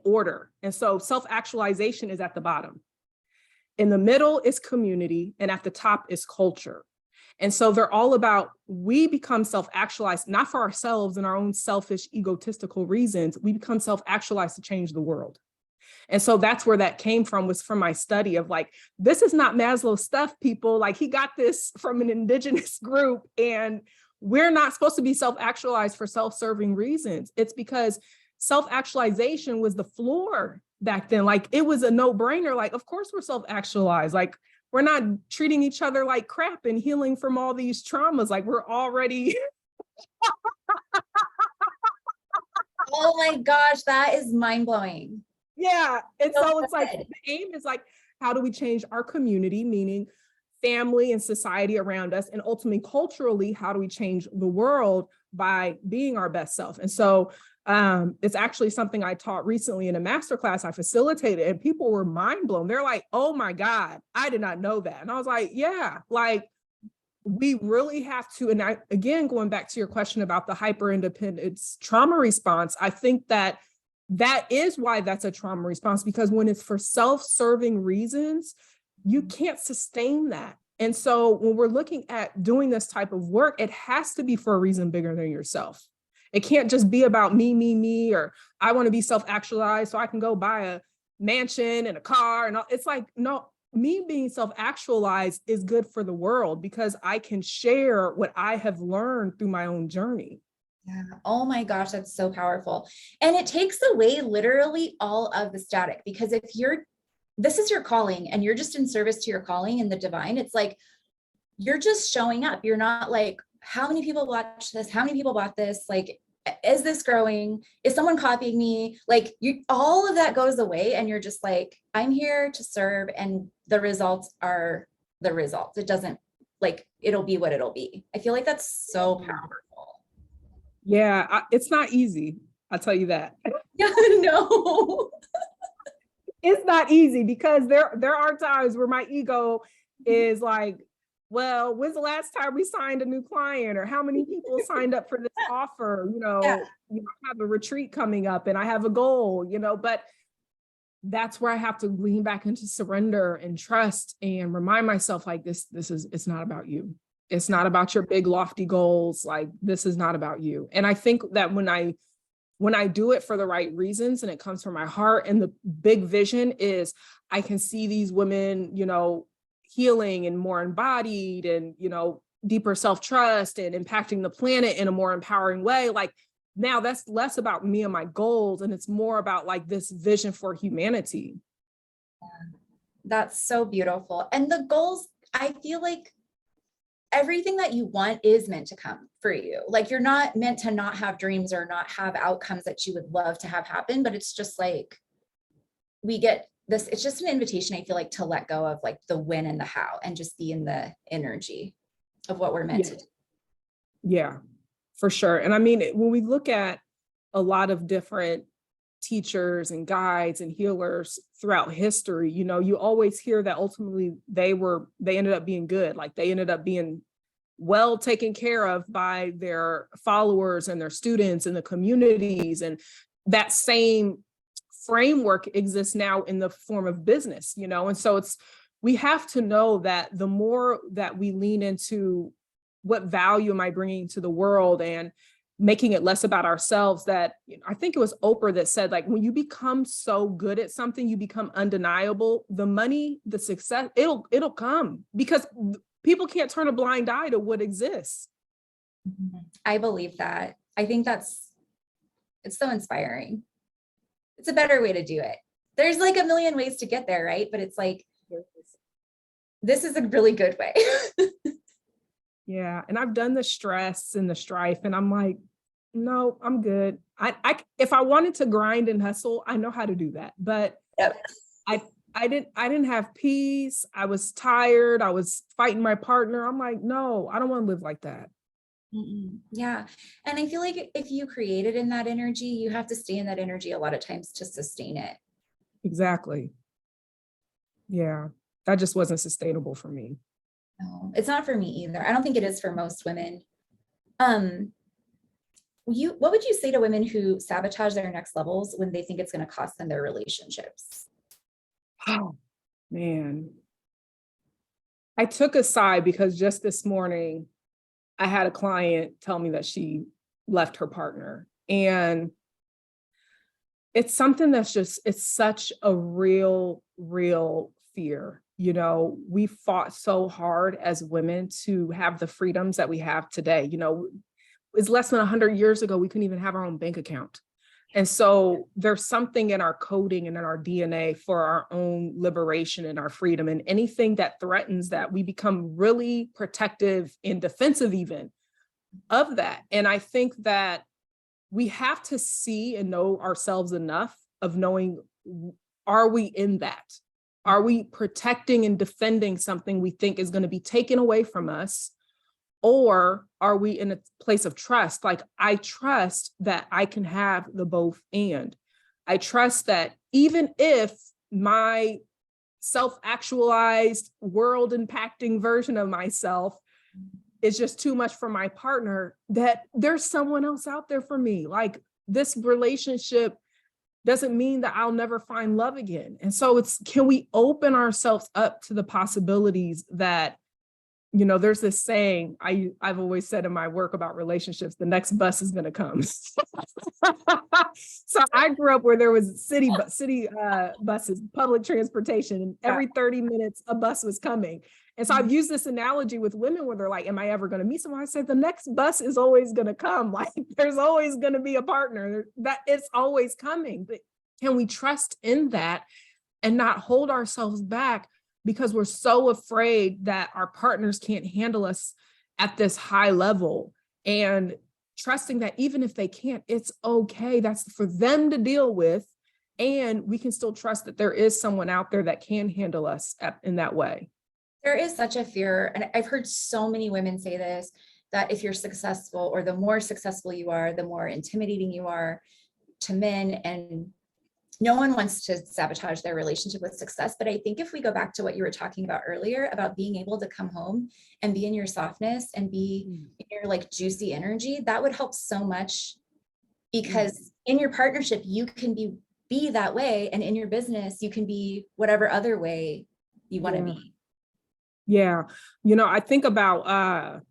order. And so self-actualization is at the bottom. In the middle is community, and at the top is culture. And so they're all about, we become self-actualized, not for ourselves and our own selfish, egotistical reasons. We become self-actualized to change the world. And so that's where that came from, was from my study of like, this is not Maslow's stuff, people. Like, he got this from an indigenous group, and we're not supposed to be self-actualized for self-serving reasons. It's because self-actualization was the floor back then. Like, it was a no-brainer. Like, of course we're self-actualized. Like, we're not treating each other like crap and healing from all these traumas. Like, we're already. Oh my gosh, that is mind-blowing. Yeah. And So so it's like, good. the aim is like, how do we change our community, meaning family and society around us, and ultimately culturally, how do we change the world by being our best self? And so it's actually something I taught recently in a masterclass I facilitated, and people were mind blown. They're like, oh my God, I did not know that. And I was like, yeah, like, we really have to. And I, again, going back to your question about the hyper independence trauma response, I think that is why that's a trauma response, because when it's for self-serving reasons, you can't sustain that. And so when we're looking at doing this type of work, it has to be for a reason bigger than yourself. It can't just be about me, or I want to be self-actualized so I can go buy a mansion and a car. And all. It's like, no, me being self-actualized is good for the world because I can share what I have learned through my own journey. Yeah. Oh my gosh, that's so powerful. And it takes away literally all of the static, because if this is your calling and you're just in service to your calling in the divine, it's like, you're just showing up. You're not like, how many people watch this? How many people bought this? Like, is this growing? Is someone copying me? Like, all of that goes away, and you're just like, I'm here to serve, and the results are the results. It doesn't, like, it'll be what it'll be. I feel like that's so powerful. Yeah, it's not easy. I'll tell you that. Yeah, no. It's not easy, because there are times where my ego is like, well, when's the last time we signed a new client, or how many people signed up for this offer? Yeah. I have a retreat coming up and I have a goal, but that's where I have to lean back into surrender and trust and remind myself, like, it's not about you. It's not about your big lofty goals. Like, this is not about you. And I think that when I do it for the right reasons and it comes from my heart, and the big vision is I can see these women, healing and more embodied and, deeper self-trust and impacting the planet in a more empowering way. Like, now that's less about me and my goals, and it's more about like this vision for humanity. That's so beautiful. And the goals, I feel like everything that you want is meant to come for you. Like, you're not meant to not have dreams or not have outcomes that you would love to have happen, but it's just like, we get this, it's just an invitation, I feel like, to let go of like the when and the how, and just be in the energy of what we're meant to do. Yeah, for sure. And I mean, when we look at a lot of different teachers and guides and healers throughout history, you always hear that ultimately they ended up being good. Like, they ended up being well taken care of by their followers and their students and the communities. And that same framework exists now in the form of business, and so we have to know that the more that we lean into what value am I bringing to the world and making it less about ourselves, that I think it was Oprah that said, like, when you become so good at something, you become undeniable. The money, the success, it'll come, because people can't turn a blind eye to what exists. I believe that. I think it's so inspiring. It's a better way to do it. There's like a million ways to get there, right? But it's like, this is a really good way. Yeah. And I've done the stress and the strife, and I'm like, no, I'm good. If I wanted to grind and hustle, I know how to do that. But Yep. I didn't have peace. I was tired. I was fighting my partner. I'm like, no, I don't want to live like that. Yeah. And I feel like if you create it in that energy, you have to stay in that energy a lot of times to sustain it. Exactly. Yeah. That just wasn't sustainable for me. No, it's not for me either. I don't think it is for most women. What would you say to women who sabotage their next levels when they think it's going to cost them their relationships? Oh, man. I took a side because just this morning, I had a client tell me that she left her partner. And it's something that's it's such a real fear. You know, we fought so hard as women to have the freedoms that we have today. You know, it's less than 100 years ago, we couldn't even have our own bank account. And so there's something in our coding and in our DNA for our own liberation and our freedom, and anything that threatens that, we become really protective and defensive even of that. And I think that we have to see and know ourselves enough of knowing, are we in that? Are we protecting and defending something we think is going to be taken away from us? Or are we in a place of trust? Like, I trust that I can have the both and. I trust that even if my self-actualized, world-impacting version of myself is just too much for my partner, that there's someone else out there for me. Like, this relationship doesn't mean that I'll never find love again. And so can we open ourselves up to the possibilities that, you know, there's this saying I've always said in my work about relationships, the next bus is going to come. So I grew up where there was city buses, public transportation, and every 30 minutes a bus was coming. And so I've used this analogy with women where they're like, am I ever going to meet someone? I said, the next bus is always going to come. Like, there's always going to be a partner that it's always coming. But can we trust in that and not hold ourselves back because we're so afraid that our partners can't handle us at this high level, and trusting that even if they can't, it's okay. That's for them to deal with. And we can still trust that there is someone out there that can handle us in that way. There is such a fear, and I've heard so many women say this, that if you're successful, or the more successful you are, the more intimidating you are to men, and no one wants to sabotage their relationship with success. But I think if we go back to what you were talking about earlier, about being able to come home and be in your softness and be in your like juicy energy, that would help so much, because in your partnership, you can be that way. And in your business, you can be whatever other way you want to be. Yeah. You know, I think about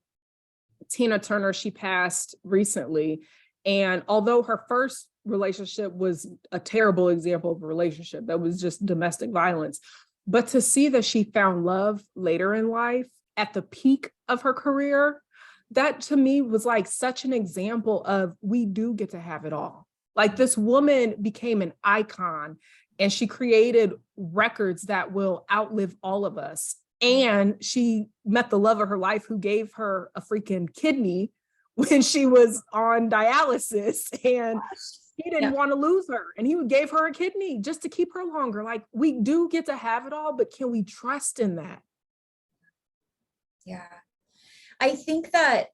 Tina Turner. She passed recently. And although her first relationship was a terrible example of a relationship that was just domestic violence, but to see that she found love later in life at the peak of her career, that to me was like such an example of, we do get to have it all. Like, this woman became an icon, and she created records that will outlive all of us. And she met the love of her life, who gave her a freaking kidney when she was on dialysis, and he didn't want to lose her, and he gave her a kidney just to keep her longer. Like, we do get to have it all, but can we trust in that? Yeah. I think that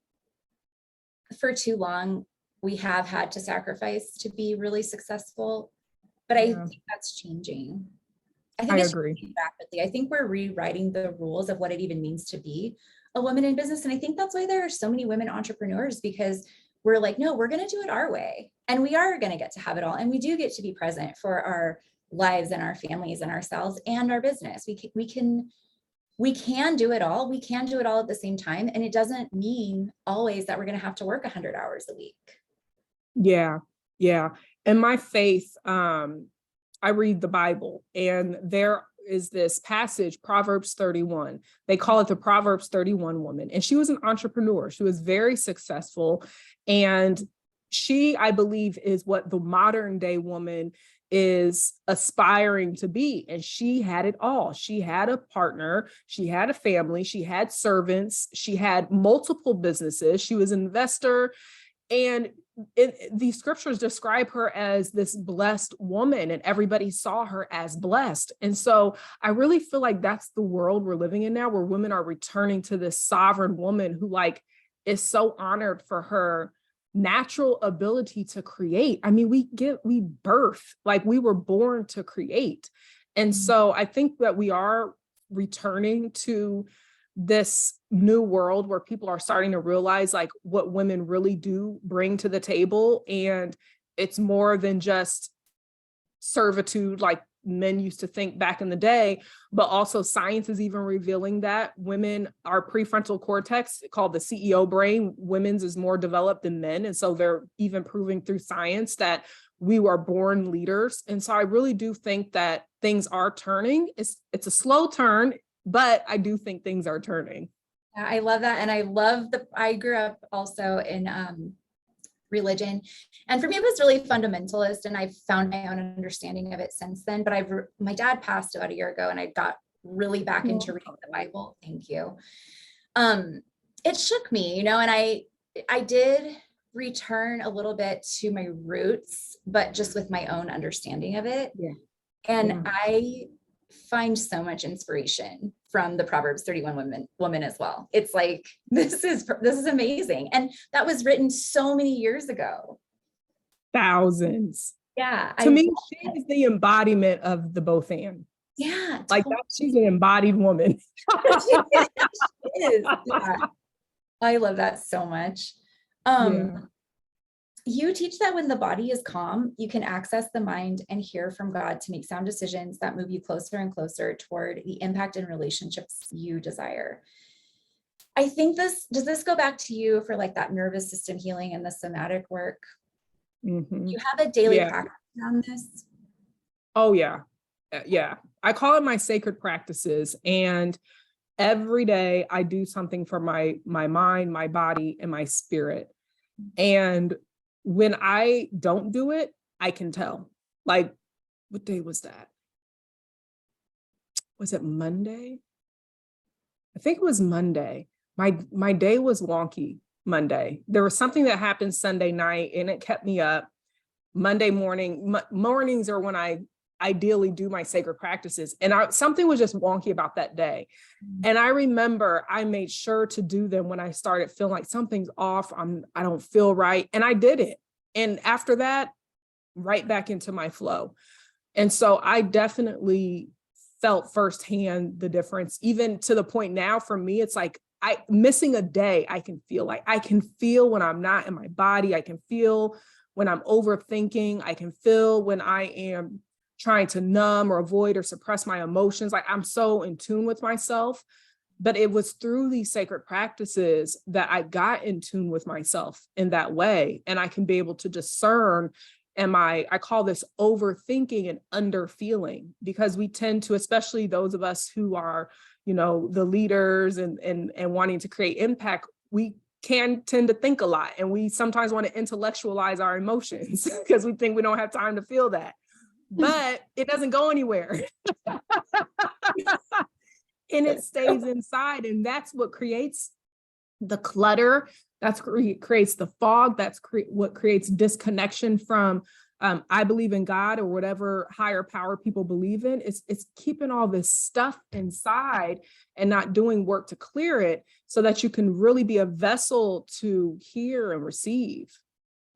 for too long, we have had to sacrifice to be really successful, but I think that's changing. I think it's changing rapidly. I think we're rewriting the rules of what it even means to be a woman in business. And I think that's why there are so many women entrepreneurs, because we're like, no, we're going to do it our way. And we are going to get to have it all. And we do get to be present for our lives and our families and ourselves and our business. We can do it all. We can do it all at the same time. And it doesn't mean always that we're going to have to work 100 hours a week. Yeah. Yeah. And my faith, I read the Bible, and there is this passage, Proverbs 31. They call it the Proverbs 31 woman. And she was an entrepreneur. She was very successful. And she, I believe, is what the modern day woman is aspiring to be. And she had it all. She had a partner, she had a family, she had servants, she had multiple businesses, she was an investor. And these scriptures describe her as this blessed woman, and everybody saw her as blessed. And so I really feel like that's the world we're living in now, where women are returning to this sovereign woman who like is so honored for her natural ability to create. I mean, we birth, like we were born to create. And so I think that we are returning to this new world where people are starting to realize like what women really do bring to the table. And it's more than just servitude, like men used to think back in the day, but also science is even revealing that women, our prefrontal cortex called the CEO brain, women's is more developed than men. And so they're even proving through science that we were born leaders. And so I really do think that things are turning. It's a slow turn, but I do think things are turning. I love that. And I grew up also in religion. And for me, it was really fundamentalist, and I've found my own understanding of it since then. But my dad passed about a year ago, and I got really back into reading the Bible. Thank you. It shook me, and I did return a little bit to my roots, but just with my own understanding of it. Yeah. And I find so much inspiration from the Proverbs 31 woman as well. It's like, this is amazing. And that was written so many years ago. Thousands. Yeah. To me, she is the embodiment of the both and. Yeah. Like totally. she's an embodied woman. She is. Yeah. I love that so much. You teach that when the body is calm, you can access the mind and hear from God to make sound decisions that move you closer and closer toward the impact in relationships you desire. I think does this go back to you for like that nervous system healing and the somatic work? Mm-hmm. You have a daily practice on this? Oh, yeah. Yeah. I call it my sacred practices. And every day I do something for my mind, my body, and my spirit. And when I don't do it, I can tell. Like, what day was that? Was it Monday? I think it was Monday. My day was wonky Monday. There was something that happened Sunday night and it kept me up. Monday mornings are when I ideally do my sacred practices. And something was just wonky about that day. And I remember I made sure to do them when I started feeling like something's off. I don't feel right. And I did it. And after that, right back into my flow. And so I definitely felt firsthand the difference, even to the point now for me, it's like missing a day, I can feel when I'm not in my body. I can feel when I'm overthinking. I can feel when I am trying to numb or avoid or suppress my emotions. Like I'm so in tune with myself. But it was through these sacred practices that I got in tune with myself in that way. And I can be able to discern, I call this overthinking and underfeeling, because we tend to, especially those of us who are, the leaders and wanting to create impact, we can tend to think a lot. And we sometimes want to intellectualize our emotions because we think we don't have time to feel that. But it doesn't go anywhere. And it stays inside. And that's what creates the clutter. That's creates the fog. That's what creates disconnection from, I believe in God or whatever higher power people believe in. It's keeping all this stuff inside and not doing work to clear it so that you can really be a vessel to hear and receive.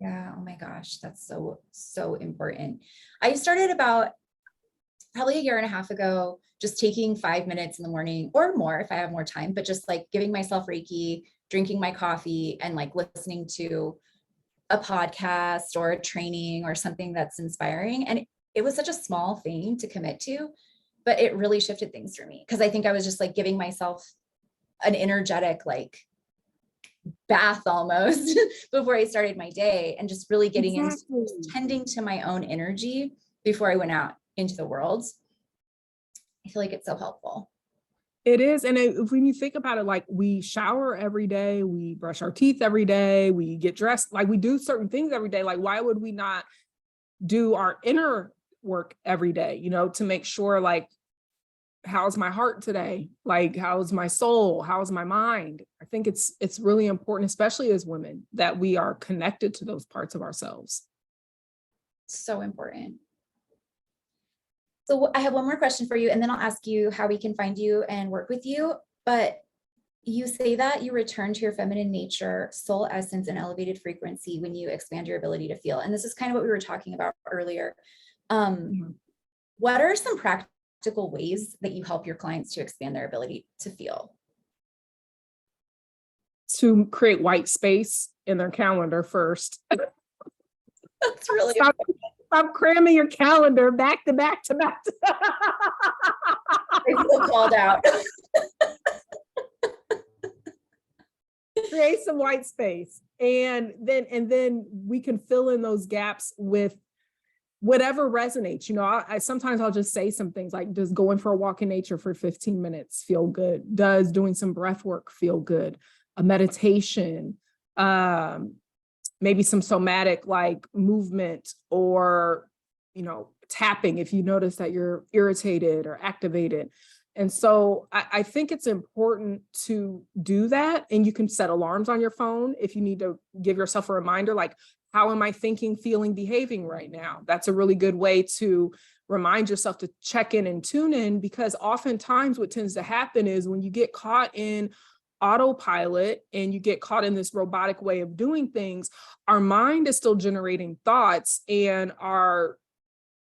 Yeah. Oh my gosh. That's so, so important. I started about probably a year and a half ago, just taking 5 minutes in the morning or more if I have more time, but just like giving myself Reiki, drinking my coffee, and like listening to a podcast or a training or something that's inspiring. And it was such a small thing to commit to, but it really shifted things for me. Cause I think I was just like giving myself an energetic, like bath almost before I started my day, and just really getting into tending to my own energy before I went out into the world. I feel like it's so helpful. It is. And when you think about it, like we shower every day, we brush our teeth every day, we get dressed, like we do certain things every day. Like, why would we not do our inner work every day, to make sure, like, how's my heart today? Like, how's my soul? How's my mind? I think it's really important, especially as women, that we are connected to those parts of ourselves. So important. So I have one more question for you, and then I'll ask you how we can find you and work with you. But you say that you return to your feminine nature, soul essence, and elevated frequency when you expand your ability to feel. And this is kind of what we were talking about earlier. What are some practical ways that you help your clients to expand their ability to feel? To create white space in their calendar first. That's really I'm cramming your calendar back to back to back. I feel called out. Create some white space, and then we can fill in those gaps with whatever resonates. You know, I sometimes I'll just say some things like, does going for a walk in nature for 15 minutes feel good? Does doing some breath work feel good? A meditation, maybe some somatic like movement, or, you know, tapping if you notice that you're irritated or activated. And so I think it's important to do that. And you can set alarms on your phone if you need to give yourself a reminder, like, how am I thinking, feeling, behaving right now? That's a really good way to remind yourself to check in and tune in, because oftentimes what tends to happen is when you get caught in autopilot and you get caught in this robotic way of doing things, our mind is still generating thoughts and our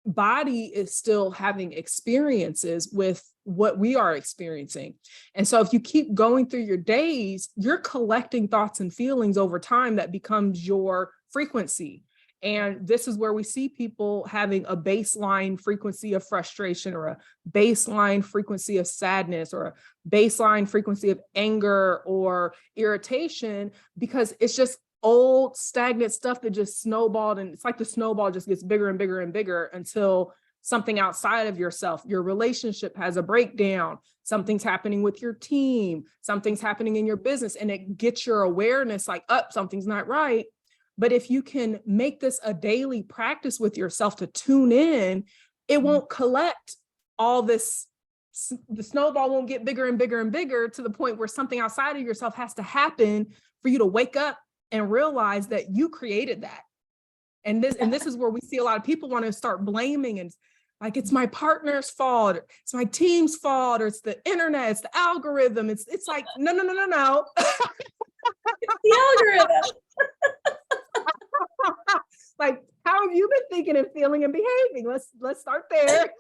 body is still having experiences with what we are experiencing. And so if you keep going through your days, you're collecting thoughts and feelings over time that becomes your frequency. And this is where we see people having a baseline frequency of frustration, or a baseline frequency of sadness, or a baseline frequency of anger or irritation, because it's just old stagnant stuff that just snowballed. And it's like the snowball just gets bigger and bigger and bigger until something outside of yourself, your relationship has a breakdown, something's happening with your team, something's happening in your business, and it gets your awareness like, up, something's not right. But if you can make this a daily practice with yourself to tune in, it won't collect all this. The snowball won't get bigger and bigger and bigger to the point where something outside of yourself has to happen for you to wake up and realize that you created that. And this is where we see a lot of people want to start blaming, and like, it's my partner's fault, or it's my team's fault, or it's the internet, it's the algorithm. It's like, no. It's the algorithm. Like, how have you been thinking and feeling and behaving? Let's start there.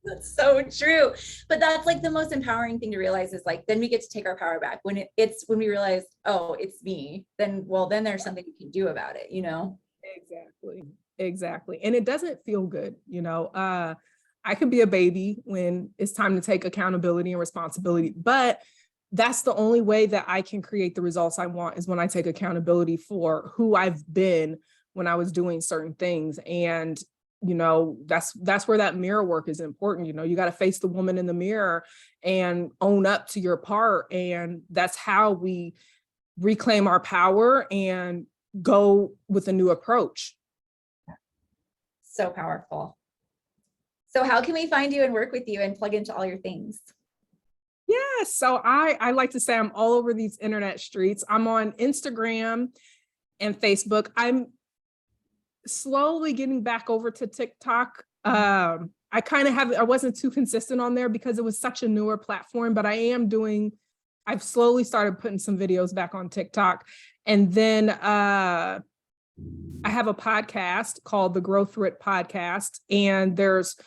That's so true. But that's like the most empowering thing to realize, is like, then we get to take our power back when when we realize, oh, it's me, then there's something we can do about it, you know? Exactly. And it doesn't feel good, you know. I can be a baby when it's time to take accountability and responsibility, but that's the only way that I can create the results I want, is when I take accountability for who I've been when I was doing certain things. And, you know, that's where that mirror work is important. You know, you got to face the woman in the mirror and own up to your part. And that's how we reclaim our power and go with a new approach. So powerful. So how can we find you and work with you and plug into all your things? Yeah, so I like to say I'm all over these internet streets. I'm on Instagram and Facebook. I'm slowly getting back over to TikTok. I wasn't too consistent on there because it was such a newer platform, but I've slowly started putting some videos back on TikTok. And then I have a podcast called the Growth Through It Podcast, and there's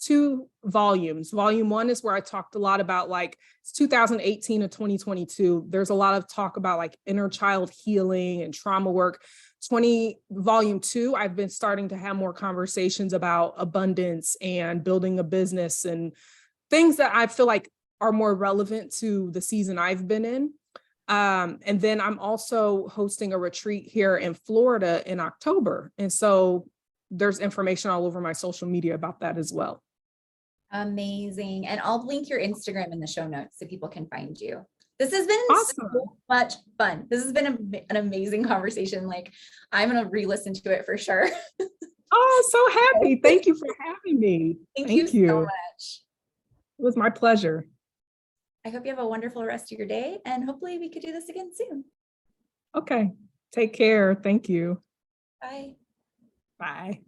2 volumes. Volume 1 is where I talked a lot about, like, it's 2018 to 2022. There's a lot of talk about like inner child healing and trauma work. Volume 2, I've been starting to have more conversations about abundance and building a business and things that I feel like are more relevant to the season I've been in. And then I'm also hosting a retreat here in Florida in October. And so there's information all over my social media about that as well. Amazing. And I'll link your Instagram in the show notes so people can find you. This has been Awesome. so much fun. This has been an amazing conversation. Like, I'm going to re-listen to it for sure. Oh, so happy. Thank you for having me. Thank you so much. It was my pleasure. I hope you have a wonderful rest of your day, and hopefully we could do this again soon. Okay. Take care. Thank you. Bye. Bye.